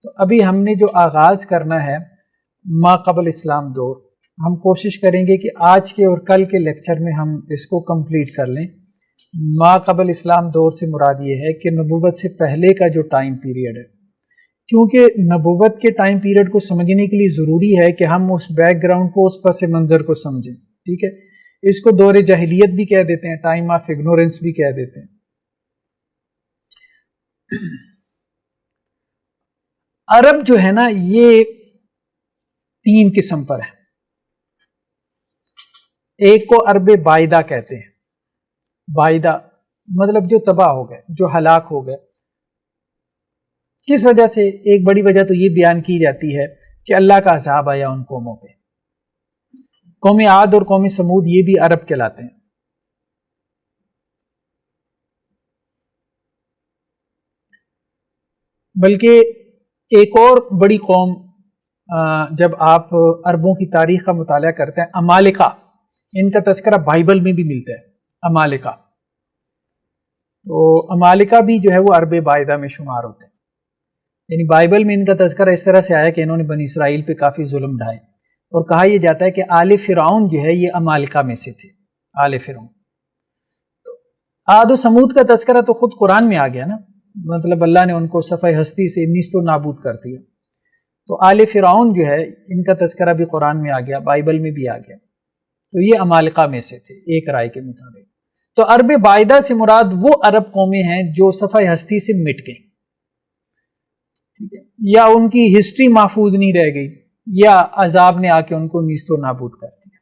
تو ابھی ہم نے جو آغاز کرنا ہے ما قبل اسلام دور، ہم کوشش کریں گے کہ آج کے اور کل کے لیکچر میں ہم اس کو کمپلیٹ کر لیں۔ ما قبل اسلام دور سے مراد یہ ہے کہ نبوت سے پہلے کا جو ٹائم پیریڈ ہے، کیونکہ نبوت کے ٹائم پیریڈ کو سمجھنے کے لیے ضروری ہے کہ ہم اس بیک گراؤنڈ کو، اس پس منظر کو سمجھیں، ٹھیک ہے۔ اس کو دور جاہلیت بھی کہہ دیتے ہیں، ٹائم آف اگنورنس بھی کہہ دیتے ہیں۔ عرب جو ہے نا یہ 3 قسم پر ہے۔ ایک کو عرب بائدہ کہتے ہیں، بائدہ مطلب جو تباہ ہو گئے، جو ہلاک ہو گئے۔ کس وجہ سے؟ ایک بڑی وجہ تو یہ بیان کی جاتی ہے کہ اللہ کا عذاب آیا ان قوموں پہ۔ قوم عاد اور قوم سمود یہ بھی عرب کہلاتے ہیں۔ بلکہ ایک اور بڑی قوم، جب آپ عربوں کی تاریخ کا مطالعہ کرتے ہیں، امالکہ، ان کا تذکرہ بائبل میں بھی ملتا ہے، امالکہ۔ تو امالکہ بھی جو ہے وہ عرب بائدہ میں شمار ہوتے ہیں، یعنی بائبل میں ان کا تذکرہ اس طرح سے آیا کہ انہوں نے بنی اسرائیل پہ کافی ظلم ڈھائے، اور کہا یہ جاتا ہے کہ آل فرعون جو ہے یہ امالکہ میں سے تھے، آل فرعون۔ عاد و سمود کا تذکرہ تو خود قرآن میں آ گیا نا، مطلب اللہ نے ان کو صفحہ ہستی سے نیست و نابود کر دیا۔ تو آل فرعون جو ہے ان کا تذکرہ بھی قرآن میں آ گیا، بائبل میں بھی آ گیا، تو یہ امالکہ میں سے تھے ایک رائے کے مطابق۔ تو عرب بائدہ سے مراد وہ عرب قومیں ہیں جو صفحہ ہستی سے مٹ گئیں، ٹھیک ہے، یا ان کی ہسٹری محفوظ نہیں رہ گئی، یا عذاب نے آ کے ان کو نیست و نابود کر دیا۔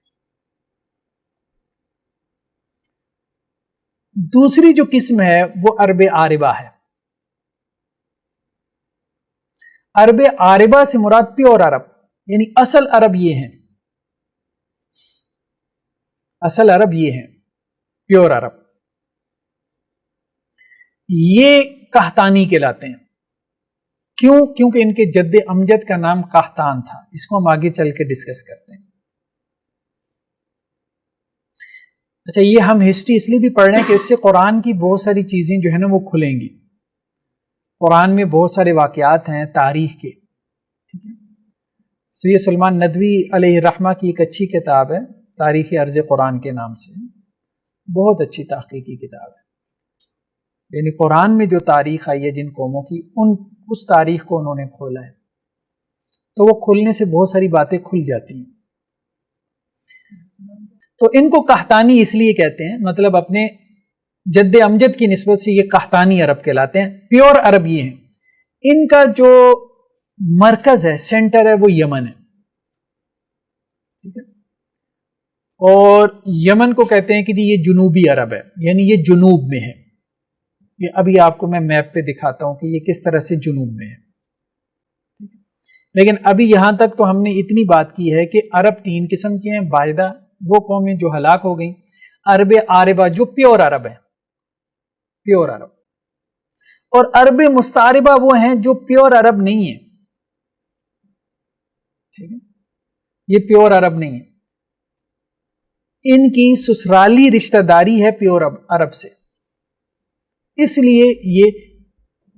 دوسری جو قسم ہے وہ عرب عاربہ ہے۔ عرب عاربہ سے مراد پیور عرب، یعنی اصل عرب یہ ہیں، اصل عرب یہ ہیں، پیور عرب۔ یہ قحطانی کہلاتے ہیں۔ کیوں؟ کیونکہ ان کے جد امجد کا نام قحطان تھا۔ اس کو ہم آگے چل کے ڈسکس کرتے ہیں۔ اچھا، یہ ہم ہسٹری اس لیے بھی پڑھ رہے ہیں کہ اس سے قرآن کی بہت ساری چیزیں جو ہے نا وہ کھلیں گی۔ قرآن میں بہت سارے واقعات ہیں تاریخ کے، ٹھیک ہے۔ سید سلمان ندوی علیہ الرحمہ کی ایک اچھی کتاب ہے تاریخ عرض قرآن کے نام سے، بہت اچھی تحقیقی کتاب ہے، یعنی قرآن میں جو تاریخ آئی ہے جن قوموں کی، اس تاریخ کو انہوں نے کھولا ہے، تو وہ کھلنے سے بہت ساری باتیں کھل جاتی ہیں۔ تو ان کو قحطانی اس لیے کہتے ہیں، مطلب اپنے جد امجد کی نسبت سے یہ قحطانی عرب کہلاتے ہیں، پیور عرب یہ ہیں۔ ان کا جو مرکز ہے، سینٹر ہے، وہ یمن ہے، ٹھیک ہے، اور یمن کو کہتے ہیں کہ یہ جنوبی عرب ہے، یعنی یہ جنوب میں ہے۔ یہ ابھی آپ کو میں میپ پہ دکھاتا ہوں کہ یہ کس طرح سے جنوب میں ہے، لیکن ابھی یہاں تک تو ہم نے اتنی بات کی ہے کہ عرب 3 قسم کے ہیں۔ بائدہ وہ قومیں جو ہلاک ہو گئیں، عرب عاربہ جو پیور عرب ہے، پیور عرب، اور عرب مستعربہ وہ ہیں جو پیور عرب نہیں ہیں، ٹھیک ہے، یہ پیور عرب نہیں ہے، ان کی سسرالی رشتہ داری ہے پیور عرب سے، اس لیے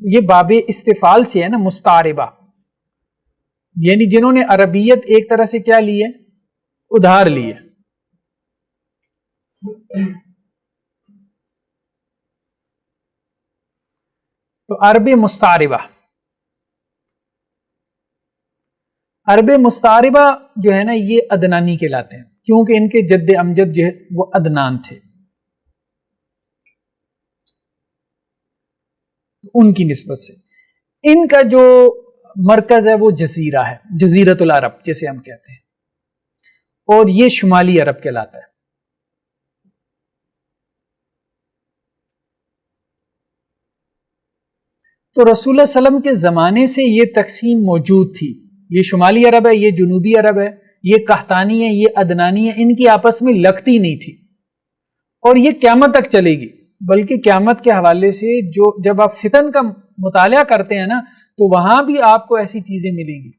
یہ باب استفال سے ہے نا، مستعربہ، یعنی جنہوں نے عربیت ایک طرح سے کیا لی ہے، ادھار لی ہے۔ تو عرب مستعربہ، عرب مستعربہ جو ہے نا یہ عدنانی کہلاتے ہیں، کیونکہ ان کے جد امجد جو ہے وہ عدنان تھے، ان کی نسبت سے ان کا جو مرکز ہے وہ جزیرہ ہے، جزیرۃ العرب جسے ہم کہتے ہیں، اور یہ شمالی عرب کہلاتا ہے۔ تو رسول اللہ صلی اللہ علیہ وسلم کے زمانے سے یہ تقسیم موجود تھی، یہ شمالی عرب ہے، یہ جنوبی عرب ہے، یہ قحطانی ہے، یہ عدنانی ہے، ان کی آپس میں لگتی نہیں تھی، اور یہ قیامت تک چلے گی۔ بلکہ قیامت کے حوالے سے جب آپ فتن کا مطالعہ کرتے ہیں نا، تو وہاں بھی آپ کو ایسی چیزیں ملیں گی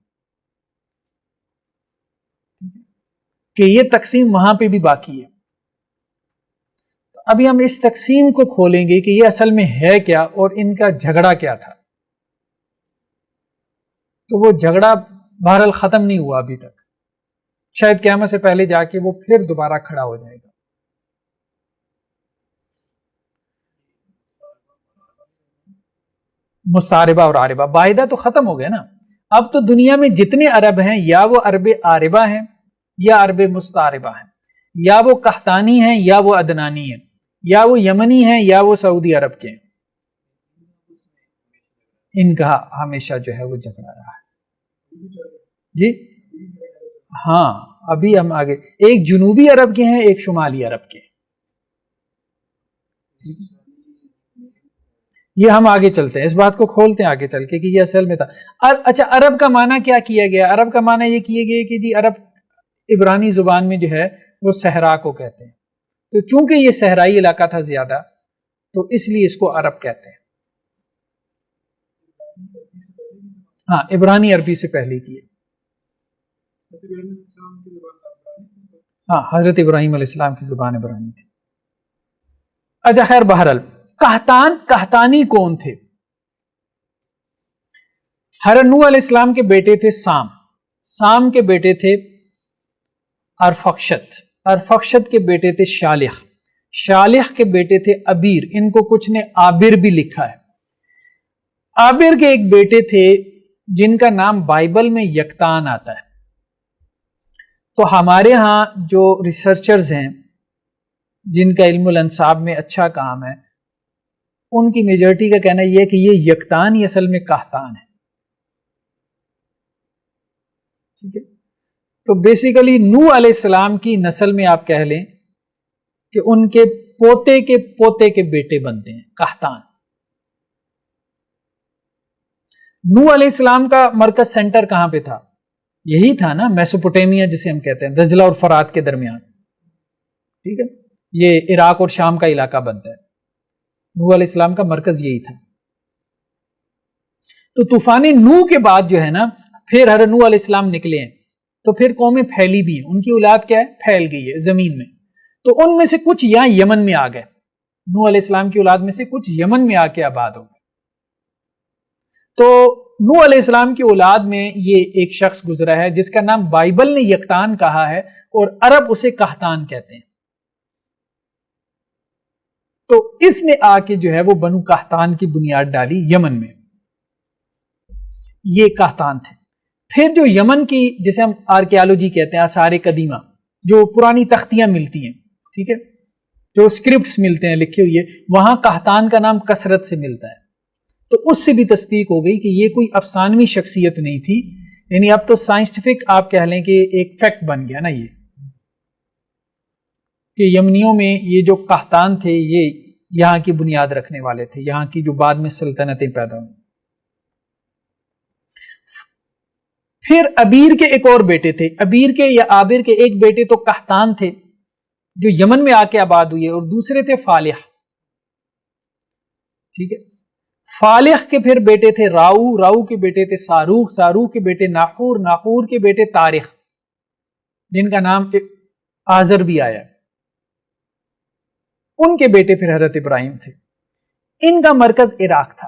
کہ یہ تقسیم وہاں پہ بھی باقی ہے۔ تو ابھی ہم اس تقسیم کو کھولیں گے کہ یہ اصل میں ہے کیا، اور ان کا جھگڑا کیا تھا۔ تو وہ جھگڑا بہرحال ختم نہیں ہوا ابھی تک، شاید قیامت سے پہلے جا کے وہ پھر دوبارہ کھڑا ہو جائے گا۔ مستعربہ اور عاربہ، باحدہ تو ختم ہو گیا نا، اب تو دنیا میں جتنے عرب ہیں یا وہ عرب عاربہ ہیں یا عرب مستعربہ ہیں، یا وہ قحطانی ہیں یا وہ عدنانی ہیں، یا وہ یمنی ہیں یا وہ سعودی عرب کے ہیں، ان کا ہمیشہ جو ہے وہ جھگڑا رہا ہے۔ جی ہاں، ابھی ہم آگے، ایک جنوبی عرب کے ہیں ایک شمالی عرب کے ہیں، یہ ہم آگے چلتے ہیں، اس بات کو کھولتے ہیں آگے چل کے کہ یہ اصل میں تھا۔ اچھا، عرب کا معنی کیا کیا گیا؟ عرب کا معنی یہ کیے گئے کہ جی عرب عبرانی زبان میں جو ہے وہ صحرا کو کہتے ہیں، تو چونکہ یہ صحرائی علاقہ تھا زیادہ تو اس لیے اس کو عرب کہتے ہیں۔ ہاں، عبرانی عربی سے پہلے کی ہے، ہاں حضرت ابراہیم علیہ السلام کی زبان عبرانی تھی۔ اچھا خیر، بہرحال قحطانی کون تھے؟ حضرت نوح علیہ السلام کے بیٹے تھے سام کے بیٹے تھے ارفخشد کے بیٹے تھے شالح کے بیٹے تھے ابیر، ان کو کچھ نے آبر بھی لکھا ہے۔ آبر کے ایک بیٹے تھے جن کا نام بائبل میں یکتان آتا ہے، تو ہمارے ہاں جو ریسرچرز ہیں جن کا علم الانساب میں اچھا کام ہے، ان کی میجورٹی کا کہنا یہ ہے کہ یہ یکتان ہی اصل میں قحطان ہے، ٹھیک ہے؟ تو بیسیکلی نوح علیہ السلام کی نسل میں آپ کہہ لیں کہ ان کے پوتے کے بیٹے بنتے ہیں قحطان۔ نوح علیہ السلام کا مرکز سینٹر کہاں پہ تھا؟ یہی تھا نا، میسوپوٹیمیا جسے ہم کہتے ہیں، دجلہ اور فرات کے درمیان، ٹھیک ہے؟ یہ عراق اور شام کا علاقہ بنتا ہے، نوح علیہ السلام کا مرکز یہی تھا۔ تو طوفان نوح کے بعد جو ہے نا پھر حضرت نوح علیہ السلام نکلے ہیں، تو پھر قومیں پھیلی بھی ہیں، ان کی اولاد کیا ہے؟ پھیل گئی ہے زمین میں، تو ان میں سے کچھ یہاں یمن میں آ گئے، نوح علیہ السلام کی اولاد میں سے کچھ یمن میں آ کے آباد ہو گئے۔ تو نوح علیہ السلام کی اولاد میں یہ ایک شخص گزرا ہے جس کا نام بائبل نے یکتان کہا ہے اور عرب اسے قحطان کہتے ہیں، تو اس نے آ کے جو ہے وہ بنو قحطان کی بنیاد ڈالی یمن میں، یہ قحطان تھے۔ پھر جو یمن کی جسے ہم آرکیالوجی کہتے ہیں، آثار قدیمہ، جو پرانی تختیاں ملتی ہیں، ٹھیک ہے، جو اسکرپٹس ملتے ہیں لکھے ہوئے، وہاں قحطان کا نام کثرت سے ملتا ہے، تو اس سے بھی تصدیق ہو گئی کہ یہ کوئی افسانوی شخصیت نہیں تھی، یعنی اب تو سائنٹیفک آپ کہہ لیں کہ ایک فیکٹ بن گیا نا یہ، کہ یمنیوں میں یہ جو قحطان تھے یہ یہاں کی بنیاد رکھنے والے تھے، یہاں کی جو بعد میں سلطنتیں پیدا ہوئیں۔ پھر ابیر کے ایک اور بیٹے تھے، ابیر کے یا آبر کے ایک بیٹے تو قحطان تھے جو یمن میں آ کے آباد ہوئے، اور دوسرے تھے فالح، ٹھیک ہے؟ فالح کے پھر بیٹے تھے راؤ کے بیٹے تھے ساروخ کے بیٹے ناخور کے بیٹے تاریخ، جن کا نام آزر بھی آیا، ان کے بیٹے پھر حضرت ابراہیم تھے۔ ان کا مرکز عراق تھا،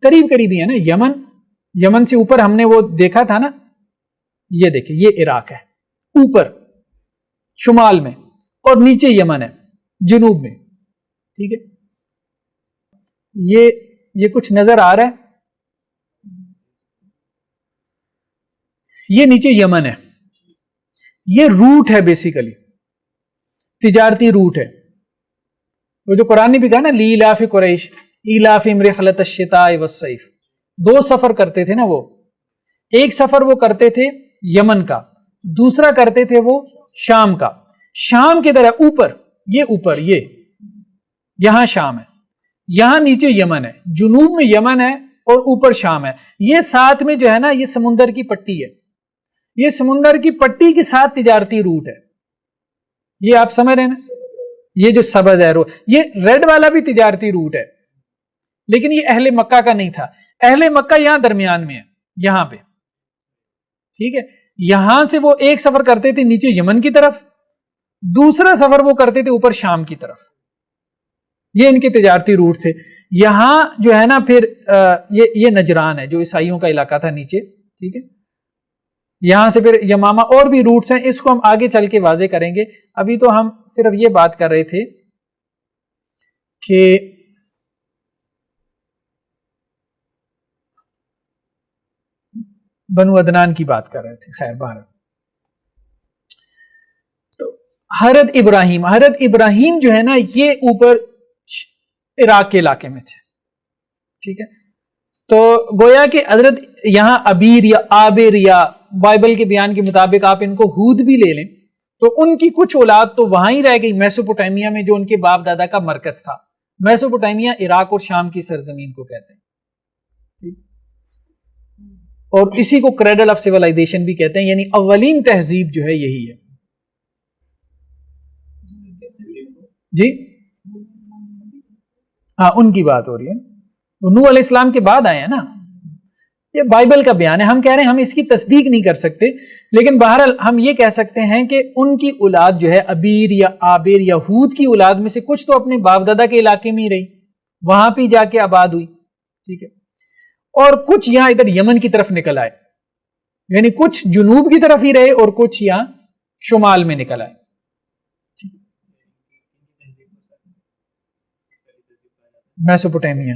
قریب ہی ہے نا، یمن سے اوپر ہم نے وہ دیکھا تھا نا، یہ دیکھیں یہ عراق ہے اوپر شمال میں، اور نیچے یمن ہے جنوب میں، ٹھیک ہے؟ یہ کچھ نظر آ رہا ہے، یہ نیچے یمن ہے، یہ روٹ ہے، بیسیکلی تجارتی روٹ ہے، وہ جو قرآن نے بھی کہا نا لیلاف قریش ایلافہم رحلۃ الشتاء والصیف، 2 سفر کرتے تھے نا، وہ ایک سفر وہ کرتے تھے یمن کا، دوسرا کرتے تھے وہ شام کا۔ شام کے در ہے اوپر یہ یہاں شام ہے، یہاں نیچے یمن ہے، جنوب میں یمن ہے اور اوپر شام ہے، یہ ساتھ میں جو ہے نا یہ سمندر کی پٹی ہے، یہ سمندر کی پٹی کے ساتھ تجارتی روٹ ہے، یہ آپ سمجھ رہے ہیں نا، یہ جو سبز ہے یہ ریڈ والا بھی تجارتی روٹ ہے، لیکن یہ اہل مکہ کا نہیں تھا، اہل مکہ یہاں درمیان میں ہے، یہاں پہ، ٹھیک ہے؟ یہاں سے وہ ایک سفر کرتے تھے نیچے یمن کی طرف، دوسرا سفر وہ کرتے تھے اوپر شام کی طرف، یہ ان کے تجارتی روٹ تھے۔ یہاں جو ہے نا پھر یہ نجران ہے جو عیسائیوں کا علاقہ تھا نیچے، ٹھیک ہے. یہاں سے پھر یمامہ اور بھی روٹس ہیں، اس کو ہم آگے چل کے واضح کریں گے. ابھی تو ہم صرف یہ بات کر رہے تھے کہ بنو عدنان کی بات کر رہے تھے. خیر بہر تو حضرت ابراہیم جو ہے نا یہ اوپر عراق کے علاقے میں تھے. ٹھیک ہے. تو گویا کہ حضرت یہاں ابیر یا آبر یا بائبل کے بیان کے مطابق آپ ان کو ہود بھی لے لیں تو ان کی کچھ اولاد تو وہاں ہی رہ گئی میسوپوٹیمیا میں، جو ان کے باپ دادا کا مرکز تھا. میسوپوٹیمیا عراق اور شام کی سرزمین کو کہتے ہیں، اور اسی کو کریڈل آف سیولائزیشن بھی کہتے ہیں، یعنی اولین تہذیب جو ہے یہی ہے. جی ہاں ان کی بات ہو رہی ہے، نوح علیہ السلام کے بعد آئے ہیں نا. یہ بائبل کا بیان ہے، ہم کہہ رہے ہیں ہم اس کی تصدیق نہیں کر سکتے، لیکن بہرحال ہم یہ کہہ سکتے ہیں کہ ان کی اولاد جو ہے ابیر یا آبر یا ہود کی اولاد میں سے کچھ تو اپنے باپ دادا کے علاقے میں ہی رہی، وہاں پہ جا کے آباد ہوئی. ٹھیک ہے. اور کچھ یہاں ادھر یمن کی طرف نکل آئے، یعنی کچھ جنوب کی طرف ہی رہے اور کچھ یہاں شمال میں نکل آئے. میسوپوٹیمیا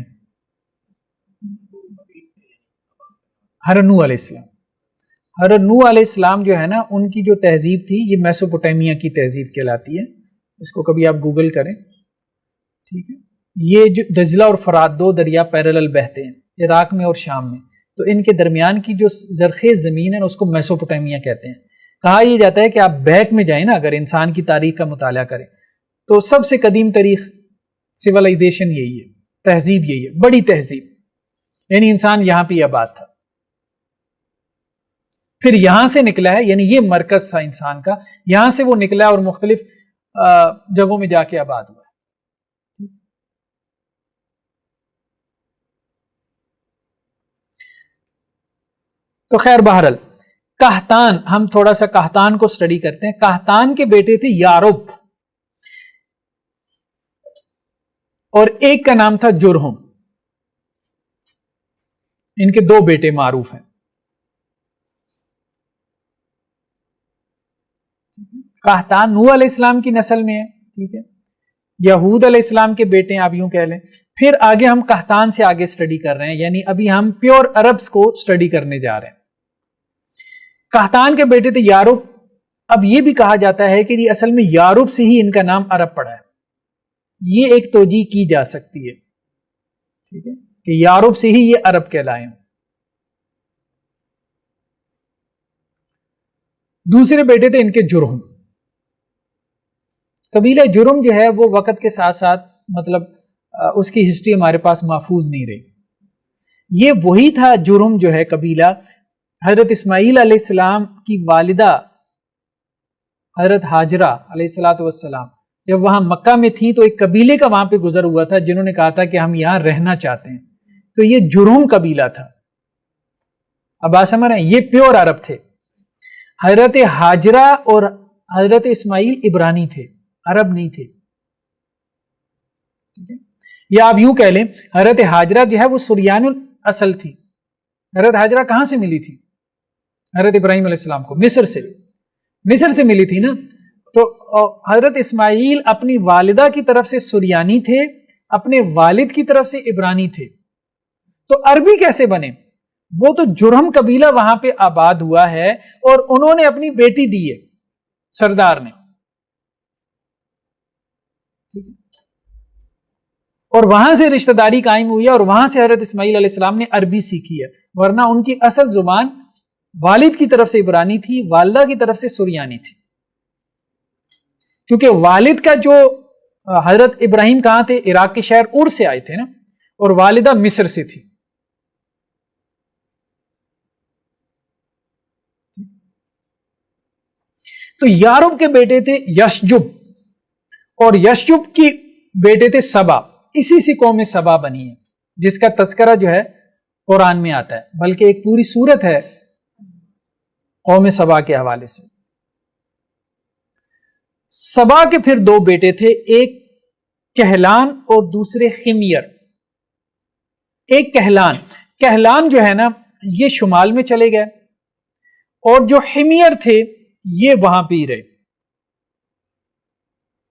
حضرت نوح علیہ السلام جو ہے نا ان کی جو تہذیب تھی یہ میسوپوٹیمیا کی تہذیب کہلاتی ہے. اس کو کبھی آپ گوگل کریں. ٹھیک ہے. یہ جو دجلہ اور فرات دو دریا پیرالل بہتے ہیں عراق میں اور شام میں، تو ان کے درمیان کی جو زرخیز زمین ہے اس کو میسوپوٹیمیا کہتے ہیں. کہا یہ جاتا ہے کہ آپ بیک میں جائیں نا، اگر انسان کی تاریخ کا مطالعہ کریں تو سب سے قدیم تاریخ سیولائزیشن یہی ہے، تہذیب یہی ہے، بڑی تہذیب، یعنی انسان یہاں پہ آباد تھا. پھر یہاں سے نکلا ہے، یعنی یہ مرکز تھا انسان کا، یہاں سے وہ نکلا اور مختلف جگہوں میں جا کے آباد ہوا. تو خیر بہرحال قحطان، ہم تھوڑا سا قحطان کو سٹڈی کرتے ہیں. قحطان کے بیٹے تھے یارب اور ایک کا نام تھا جرہم. ان کے دو بیٹے معروف ہیں. قحطان نوح علیہ السلام کی نسل میں ہے. ٹھیک ہے. یہود علیہ السلام کے بیٹے ہیں، آپ یوں کہہ لیں. پھر آگے ہم قحطان سے آگے سٹڈی کر رہے ہیں، یعنی ابھی ہم پیور عربز کو سٹڈی کرنے جا رہے ہیں. قحطان کے بیٹے تھے یارب. اب یہ بھی کہا جاتا ہے کہ یہ اصل میں یارب سے ہی ان کا نام عرب پڑا ہے. یہ ایک توجیہ کی جا سکتی ہے، ٹھیک ہے، کہ یارب سے ہی یہ عرب کہلائے ہیں. دوسرے بیٹے تھے ان کے جرہم. قبیلہ جرم جو ہے وہ وقت کے ساتھ ساتھ مطلب اس کی ہسٹری ہمارے پاس محفوظ نہیں رہی. یہ وہی تھا جرم جو ہے قبیلہ حضرت اسماعیل علیہ السلام کی والدہ حضرت ہاجرہ علیہ الصلوۃ والسلام جب وہاں مکہ میں تھی تو ایک قبیلے کا وہاں پہ گزر ہوا تھا جنہوں نے کہا تھا کہ ہم یہاں رہنا چاہتے ہیں. تو یہ جرہم قبیلہ تھا. اب آپ سمجھ رہے ہیں، یہ پیور عرب تھے. حضرت ہاجرہ اور حضرت اسماعیل عبرانی تھے، عرب نہیں تھے. یا آپ یوں کہہ لیں حضرت ہاجرہ جو ہے وہ سریان الاصل تھی. حضرت ہاجرہ کہاں سے ملی تھی؟ حضرت ابراہیم علیہ السلام کو مصر سے ملی تھی نا. تو حضرت اسماعیل اپنی والدہ کی طرف سے سریانی تھے، اپنے والد کی طرف سے عبرانی تھے. تو عربی کیسے بنے؟ وہ تو جرہم قبیلہ وہاں پہ آباد ہوا ہے اور انہوں نے اپنی بیٹی دی ہے سردار نے، اور وہاں سے رشتہ داری قائم ہوئی ہے اور وہاں سے حضرت اسماعیل علیہ السلام نے عربی سیکھی ہے. ورنہ ان کی اصل زبان والد کی طرف سے عبرانی تھی، والدہ کی طرف سے سریانی تھی. کیونکہ والد کا جو حضرت ابراہیم کہاں تھے؟ عراق کے شہر ار سے آئے تھے نا، اور والدہ مصر سے تھی. تو یارب کے بیٹے تھے یشجب، اور یشجب کی بیٹے تھے سبا. اسی سے قوم سبا بنی ہے جس کا تذکرہ جو ہے قرآن میں آتا ہے، بلکہ ایک پوری سورت ہے قوم سبا کے حوالے سے. سبا کے پھر دو بیٹے تھے، ایک کہلان اور دوسرے خمیر. ایک کہلان جو ہے نا یہ شمال میں چلے گئے، اور جو حمیر تھے یہ وہاں پہ ہی رہے،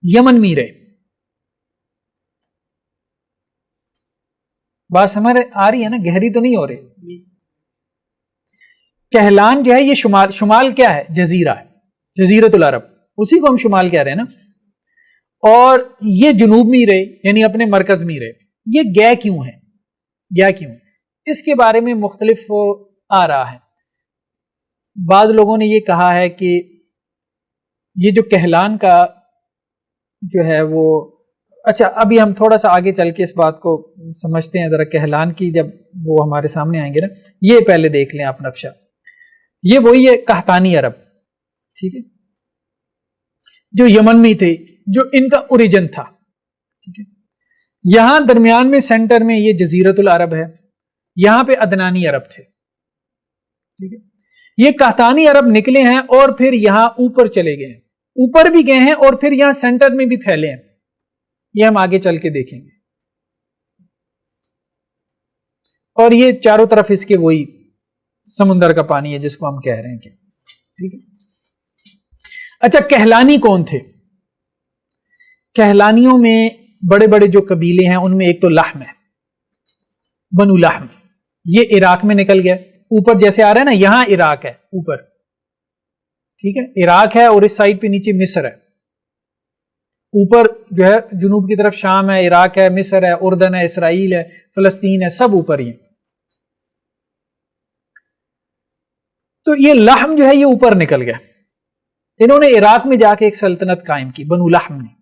یمن میں ہی رہے۔ بات سمجھ آ رہی ہے نا، گہری تو نہیں ہو رہی؟ کہلان جو ہے یہ شمال، شمال کیا ہے؟ جزیرہ ہے، جزیرۃ العرب، اسی کو ہم شمال کہہ رہے ہیں نا۔ اور یہ جنوب میں ہی رہے، یعنی اپنے مرکز میں ہی رہے۔ یہ گئے کیوں ہیں؟ گیا کیوں؟ اس کے بارے میں مختلف آ رہا ہے۔ بعض لوگوں نے یہ کہا ہے کہ یہ جو کہلان کا جو ہے وہ، اچھا ابھی ہم تھوڑا سا آگے چل کے اس بات کو سمجھتے ہیں ذرا، کہلان کی جب وہ ہمارے سامنے آئیں گے نا، یہ پہلے دیکھ لیں آپ نقشہ۔ یہ وہی ہے قحطانی عرب، ٹھیک ہے، جو یمن میں تھے، جو ان کا اوریجن تھا، ٹھیک ہے۔ یہاں درمیان میں سینٹر میں یہ جزیرۃ العرب ہے، یہاں پہ عدنانی عرب تھے، ٹھیک ہے۔ یہ قحطانی عرب نکلے ہیں اور پھر یہاں اوپر چلے گئے ہیں، اوپر بھی گئے ہیں اور پھر یہاں سینٹر میں بھی پھیلے ہیں، یہ ہم آگے چل کے دیکھیں گے۔ اور یہ چاروں طرف اس کے وہی سمندر کا پانی ہے جس کو ہم کہہ رہے ہیں کہ، ٹھیک ہے۔ اچھا کہلانی کون تھے؟ کہلانیوں میں بڑے بڑے جو قبیلے ہیں ان میں ایک تو لحم ہے، بنو لحم، یہ عراق میں نکل گیا، اوپر جیسے آ رہا ہے نا، یہاں عراق ہے اوپر، ٹھیک ہے، عراق ہے، اور اس سائڈ پہ نیچے مصر ہے، اوپر جو ہے جنوب کی طرف شام ہے، عراق ہے، مصر ہے، اردن ہے، اسرائیل ہے، فلسطین ہے، سب اوپر ہی ہیں۔ تو یہ لحم جو ہے یہ اوپر نکل گیا، انہوں نے عراق میں جا کے ایک سلطنت قائم کی، بنو لحم نے۔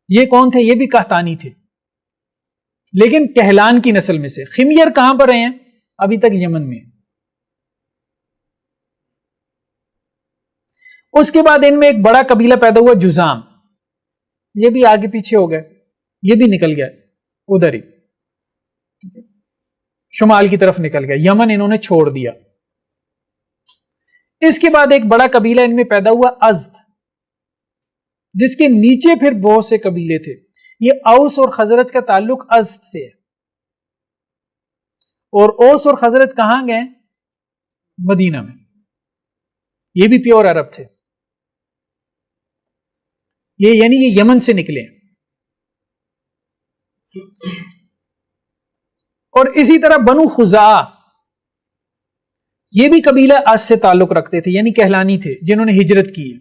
یہ کون تھے؟ یہ بھی قحطانی تھے، لیکن کہلان کی نسل میں سے۔ خمیر کہاں پر رہے ہیں؟ ابھی تک یمن میں۔ اس کے بعد ان میں ایک بڑا قبیلہ پیدا ہوا، جزام، یہ بھی آگے پیچھے ہو گئے، یہ بھی نکل گیا ادھر ہی، شمال کی طرف نکل گیا، یمن انہوں نے چھوڑ دیا۔ اس کے بعد ایک بڑا قبیلہ ان میں پیدا ہوا، ازد، جس کے نیچے پھر بہت سے قبیلے تھے۔ یہ اوس اور خزرج کا تعلق ازد سے ہے، اور اوس اور خزرج کہاں گئے؟ مدینہ میں، یہ بھی پیور عرب تھے، یہ یعنی یہ یمن سے نکلے۔ اور اسی طرح بنو خزاعہ، یہ بھی قبیلہ از سے تعلق رکھتے تھے، یعنی کہلانی تھے جنہوں نے ہجرت کی ہے،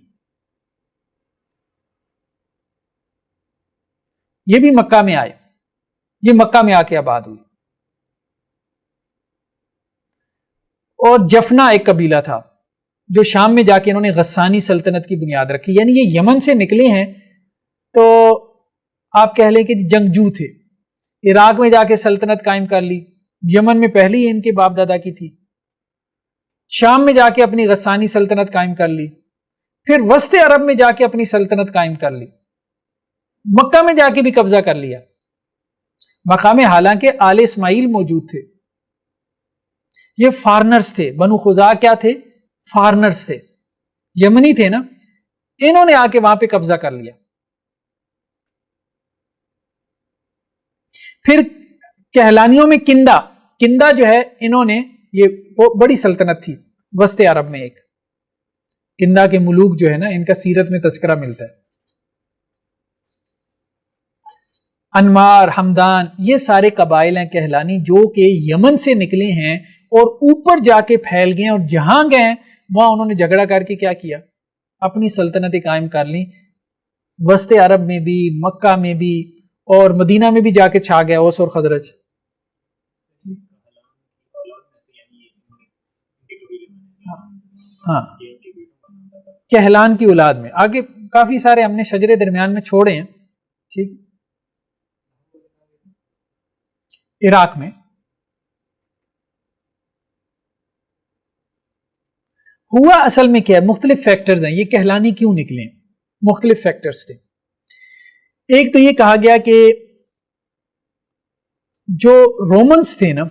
یہ بھی مکہ میں آئے، یہ مکہ میں آ کے آباد ہوئی۔ اور جفنا ایک قبیلہ تھا جو شام میں جا کے انہوں نے غسانی سلطنت کی بنیاد رکھی، یعنی یہ یمن سے نکلے ہیں تو آپ کہہ لیں کہ جنگجو تھے، عراق میں جا کے سلطنت قائم کر لی، یمن میں پہلی ہی ان کے باپ دادا کی تھی، شام میں جا کے اپنی غسانی سلطنت قائم کر لی، پھر وسط عرب میں جا کے اپنی سلطنت قائم کر لی، مکہ میں جا کے بھی قبضہ کر لیا۔ مکہ میں حالانکہ آل اسماعیل موجود تھے، یہ فارنرز تھے، بنو خزاعہ کیا تھے؟ فارنرز تھے، یمنی تھے نا، انہوں نے آ کے وہاں پہ قبضہ کر لیا۔ پھر کہلانیوں میں کندہ جو ہے، انہوں نے، یہ بڑی سلطنت تھی وسط عرب میں، ایک کندہ کے ملوک جو ہے نا، ان کا سیرت میں تذکرہ ملتا ہے۔ انمار، حمدان، یہ سارے قبائل ہیں کہلانی جو کہ یمن سے نکلے ہیں اور اوپر جا کے پھیل گئے، اور جہاں گئے وہاں انہوں نے جھگڑا کر کے کیا کیا؟ اپنی سلطنتیں قائم کر لی، وسط عرب میں بھی، مکہ میں بھی، اور مدینہ میں بھی جا کے چھا گیا اوس اور خزرج۔ ہاں، کہلان کی اولاد میں آگے کافی سارے ہم نے شجرے درمیان میں چھوڑے ہیں، ٹھیک، عراق میں ہوا اصل میں کیا ہے؟ مختلف فیکٹرز ہیں، یہ کہلانی کیوں نکلے؟ مختلف فیکٹرز تھے۔ ایک تو یہ کہا گیا کہ جو رومنز تھے نا،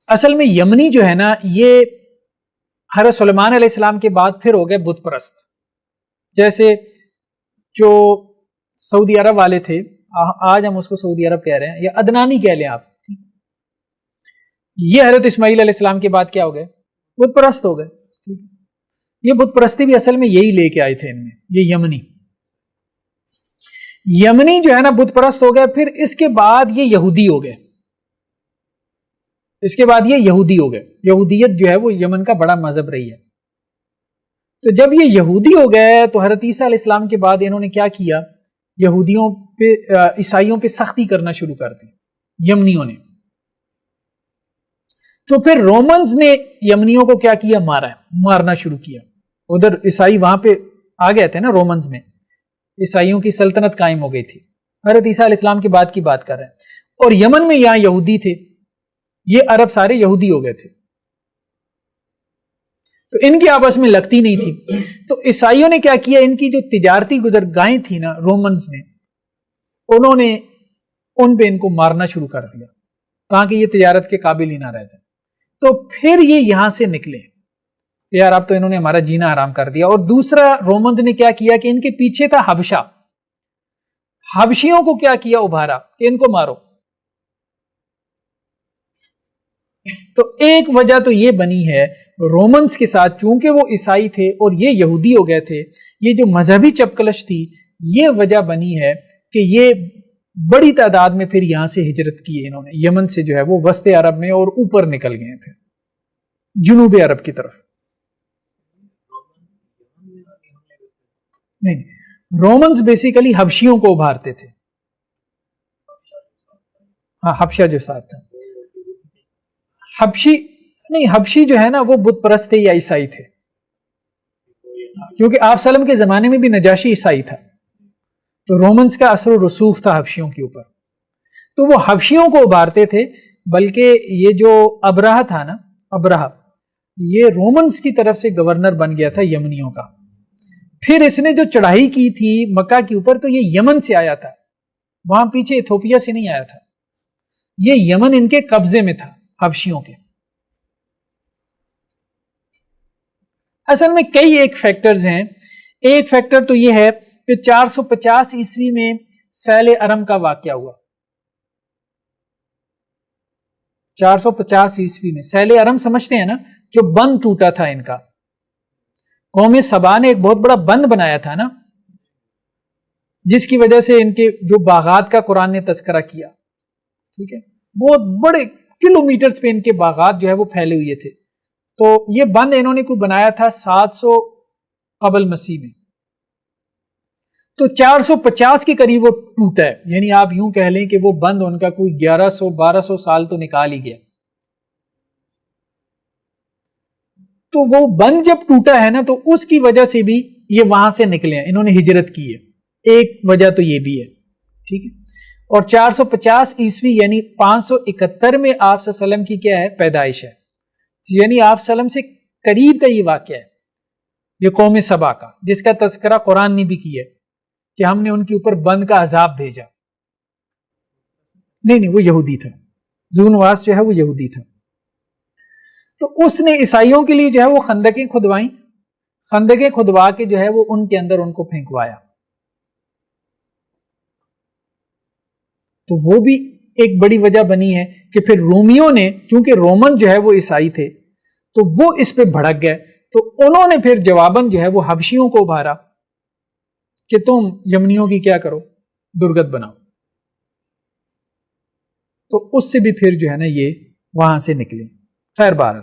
اصل میں یمنی جو ہے نا، یہ حضرت سلیمان علیہ السلام کے بعد پھر ہو گئے بت پرست، جیسے جو سعودی عرب والے تھے، آج ہم اس کو سعودی عرب کہہ رہے ہیں، یا عدنانی کہہ لیں آپ، یہ حضرت اسماعیل علیہ السلام کے بعد کیا ہو گئے؟ بت پرست ہو گئے. یہ بت پرستی بھی اصل میں یہی لے کے آئے تھے ان میں، یہ یمنی جو ہے نا بت پرست ہو گئے. پھر اس کے بعد یہ یہودی ہو گئے. یہودیت جو ہے وہ یمن کا بڑا مذہب رہی ہے. تو جب یہ یہودی ہو گئے تو حضرت عیسیٰ علیہ السلام کے بعد انہوں نے کیا کیا؟ یہودیوں پہ، عیسائیوں پہ سختی کرنا شروع کر دی یمنیوں نے. تو پھر رومنز نے یمنیوں کو کیا کیا؟ مارنا شروع کیا. ادھر عیسائی وہاں پہ آ گئے تھے نا، رومنز میں عیسائیوں کی سلطنت قائم ہو گئی تھی. حضرت عیسیٰ علیہ السلام کی بات کر رہے ہیں. اور یمن میں یہاں یہودی تھے، یہ عرب سارے یہودی ہو گئے تھے. تو ان کی آپس میں لگتی نہیں تھی. تو عیسائیوں نے کیا کیا؟ ان کی جو تجارتی گزرگاہیں تھی نا رومنز نے، انہوں نے ان پہ ان کو مارنا شروع کر دیا تاکہ یہ تجارت کے قابل ہی نہ رہ جائے. تو پھر یہ یہاں سے نکلے یار، اب تو انہوں نے ہمارا جینا حرام کر دیا. اور دوسرا رومنز نے کیا کیا کہ ان کے پیچھے تھا حبشہ، حبشیوں کو کیا کیا؟ ابھارا کہ ان کو مارو. تو ایک وجہ تو یہ بنی ہے رومنز کے ساتھ، چونکہ وہ عیسائی تھے اور یہ یہودی ہو گئے تھے، یہ جو مذہبی چپکلش تھی، یہ وجہ بنی ہے کہ یہ بڑی تعداد میں پھر یہاں سے ہجرت کی ہے انہوں نے. یمن سے جو ہے وہ وسط عرب میں اور اوپر نکل گئے تھے جنوب عرب کی طرف. نہیں، رومنز بیسیکلی حبشیوں کو ابھارتے تھے. ہاں، حبشہ جو ساتھ تھا. حبشی جو ہے نا وہ بت پرست تھے یا عیسائی تھے، کیونکہ آپ وسلم کے زمانے میں بھی نجاشی عیسائی تھا. تو رومنز کا اثر و رسوخ تھا حبشیوں کے اوپر، تو وہ حبشیوں کو ابھارتے تھے. بلکہ یہ جو ابرہہ تھا نا، ابرہہ یہ رومنز کی طرف سے گورنر بن گیا تھا یمنیوں کا. پھر اس نے جو چڑھائی کی تھی مکہ کے اوپر تو یہ یمن سے آیا تھا، وہاں پیچھے ایتھوپیا سے نہیں آیا تھا. یہ یمن ان کے قبضے میں تھا حبشیوں کے. اصل میں کئی ایک فیکٹرز ہیں. ایک فیکٹر تو یہ ہے کہ 450 عیسوی میں سیل ارم کا واقعہ ہوا. 450 عیسوی میں سیل ارم سمجھتے ہیں نا، جو بند ٹوٹا تھا ان کا. قوم سبا نے ایک بہت بڑا بند بنایا تھا نا، جس کی وجہ سے ان کے جو باغات کا قرآن نے تذکرہ کیا، ٹھیک ہے، بہت بڑے کلومیٹرز پہ ان کے باغات جو ہے وہ پھیلے ہوئے تھے. تو یہ بند انہوں نے کوئی بنایا تھا 700 قبل مسیح میں. تو 450 کے قریب وہ ٹوٹا ہے. یعنی آپ یوں کہہ لیں کہ وہ بند ان کا کوئی 1100-1200 سال تو نکال ہی گیا. تو وہ بند جب ٹوٹا ہے نا تو اس کی وجہ سے بھی یہ وہاں سے نکلے ہیں، انہوں نے ہجرت کی ہے. ایک وجہ تو یہ بھی ہے، ٹھیک ہے. اور 450 عیسوی یعنی 571 میں آپ صلی اللہ علیہ وسلم کی کیا ہے؟ پیدائش ہے. یعنی آپ صلی اللہ علیہ وسلم سے قریب کا یہ واقعہ ہے، یہ قوم سبا کا، جس کا تذکرہ قرآن نے بھی کیا ہے کہ ہم نے ان کے اوپر بند کا عذاب بھیجا. نہیں وہ یہودی تھا، ذو نواس جو ہے وہ یہودی تھا. تو اس نے عیسائیوں کے لیے جو ہے وہ خندقیں کھدوائیں، خندقیں کھدوا کے جو ہے وہ ان کے اندر ان کو پھینکوایا. تو وہ بھی ایک بڑی وجہ بنی ہے کہ پھر رومیوں نے، چونکہ رومن جو ہے وہ عیسائی تھے تو وہ اس پہ بھڑک گئے، تو انہوں نے پھر جواباً جو ہے وہ حبشیوں کو ابھارا کہ تم یمنیوں کی کیا کرو؟ درگت بناؤ. تو اس سے بھی پھر جو ہے نا یہ وہاں سے نکلے. خیر بہرحال